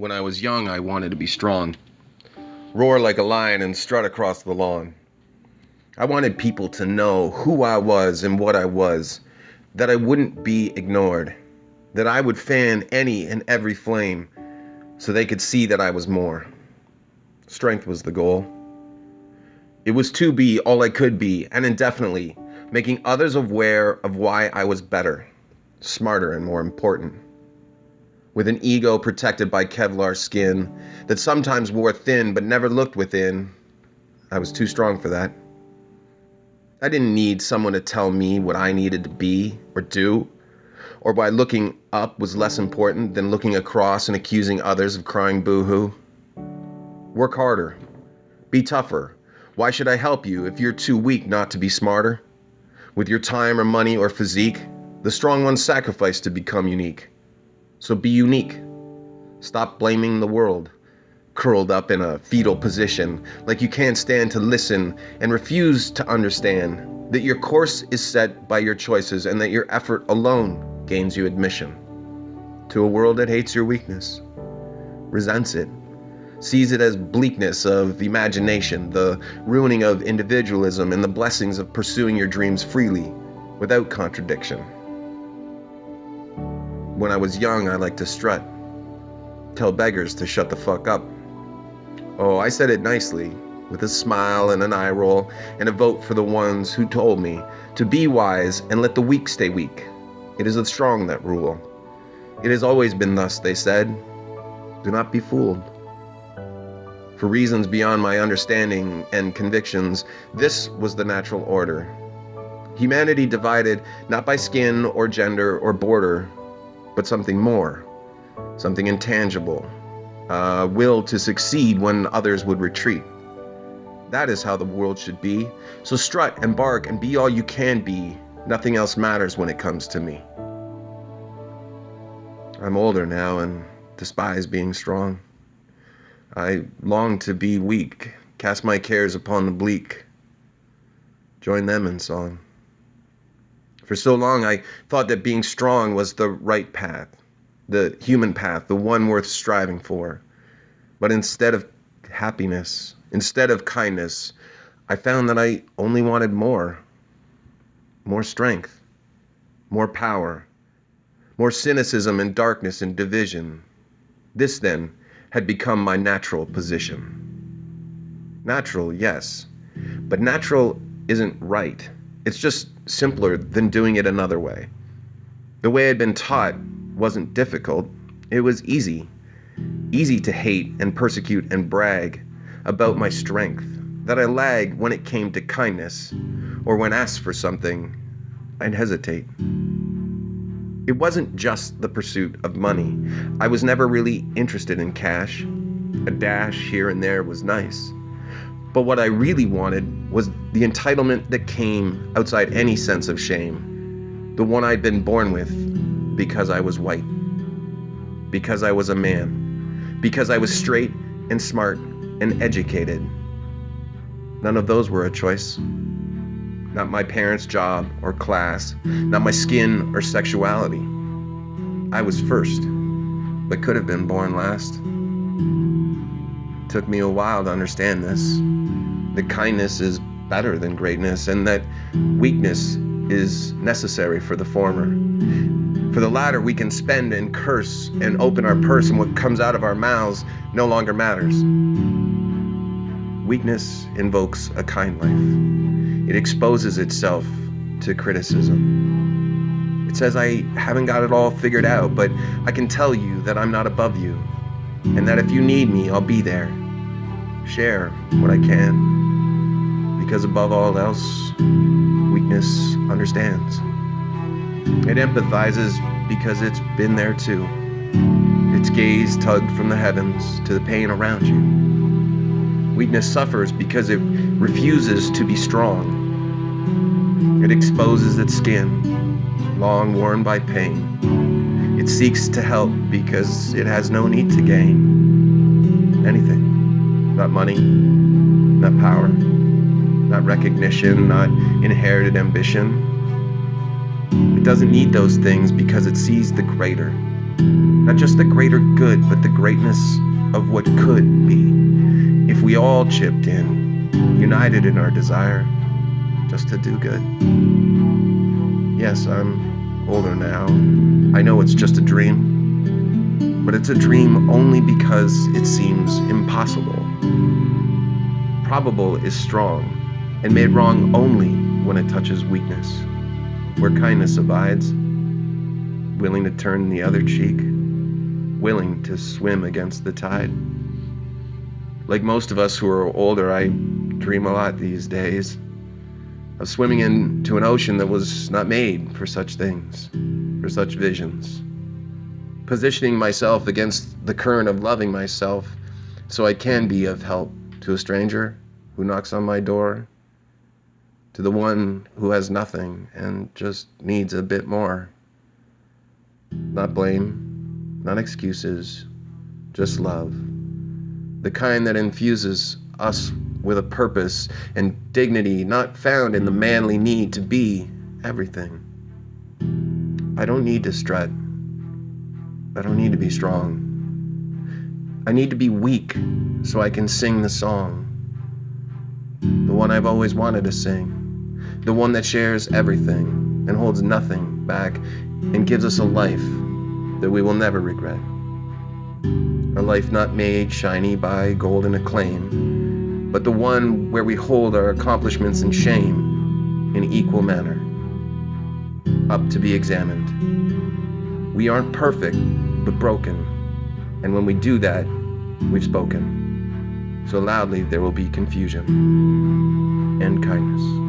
When I was young, I wanted to be strong, roar like a lion and strut across the lawn. I wanted people to know who I was and what I was, that I wouldn't be ignored, that I would fan any and every flame so they could see that I was more. Strength was the goal. It was to be all I could be, and indefinitely, making others aware of why I was better, smarter, and more important. With an ego protected by Kevlar skin that sometimes wore thin but never looked within, I was too strong for that. I didn't need someone to tell me what I needed to be or do, or why looking up was less important than looking across and accusing others of crying boo-hoo. Work harder. Be tougher. Why should I help you if you're too weak not to be smarter? With your time or money or physique, the strong ones sacrifice to become unique. So be unique. Stop blaming the world, curled up in a fetal position, like you can't stand to listen and refuse to understand that your course is set by your choices and that your effort alone gains you admission to a world that hates your weakness, resents it, sees it as bleakness of imagination, the ruining of individualism, and the blessings of pursuing your dreams freely, without contradiction. When I was young, I liked to strut, tell beggars to shut the fuck up. Oh, I said it nicely, with a smile and an eye roll, and a vote for the ones who told me to be wise and let the weak stay weak. It is the strong that rule. It has always been thus, they said. Do not be fooled. For reasons beyond my understanding and convictions, this was the natural order. Humanity divided not by skin or gender or border, but something more, something intangible, a will to succeed when others would retreat. That is how the world should be. So strut and bark and be all you can be. Nothing else matters when it comes to me. I'm older now and despise being strong. I long to be weak, cast my cares upon the bleak, join them in song. For so long I thought that being strong was the right path, the human path, the one worth striving for. But instead of happiness, instead of kindness, I found that I only wanted more strength, more power, more cynicism and darkness and division. This then had become my natural position. Natural, yes, but natural isn't right. It's just simpler than doing it another way. The way I'd been taught wasn't difficult. It was easy. Easy to hate and persecute and brag about my strength, that I lagged when it came to kindness, or when asked for something, I'd hesitate. It wasn't just the pursuit of money. I was never really interested in cash. A dash here and there was nice. But what I really wanted was the entitlement that came outside any sense of shame. The one I'd been born with because I was white. Because I was a man. Because I was straight and smart and educated. None of those were a choice. Not my parents' job or class. Not my skin or sexuality. I was first, but could have been born last. It took me a while to understand this. That kindness is better than greatness, and that weakness is necessary for the former. For the latter, we can spend and curse and open our purse, and what comes out of our mouths no longer matters. Weakness invokes a kind life. It exposes itself to criticism. It says I haven't got it all figured out, but I can tell you that I'm not above you, and that if you need me, I'll be there. Share what I can. Because above all else, weakness understands. It empathizes because it's been there too. Its gaze tugged from the heavens to the pain around you. Weakness suffers because it refuses to be strong. It exposes its skin, long worn by pain. It seeks to help because it has no need to gain anything. Not money, not power, not recognition, not inherited ambition. It doesn't need those things because it sees the greater, Not just the greater good, but the greatness of what could be. If we all chipped in, united in our desire just to do good. Yes, I'm older now. I know it's just a dream, but it's a dream only because it seems impossible. Probable is strong and made wrong only when it touches weakness. Where kindness abides, willing to turn the other cheek, willing to swim against the tide. Like most of us who are older, I dream a lot these days of swimming into an ocean that was not made for such things, for such visions. Positioning myself against the current of loving myself so I can be of help to a stranger who knocks on my door, to the one who has nothing and just needs a bit more. Not blame, not excuses, just love. The kind that infuses us with a purpose and dignity not found in the manly need to be everything. I don't need to strut. I don't need to be strong. I need to be weak so I can sing the song. The one I've always wanted to sing. The one that shares everything and holds nothing back and gives us a life that we will never regret. A life not made shiny by golden acclaim, but the one where we hold our accomplishments in shame in equal manner, up to be examined. We aren't perfect, but broken, and when we do that, we've spoken. So loudly there will be confusion and kindness.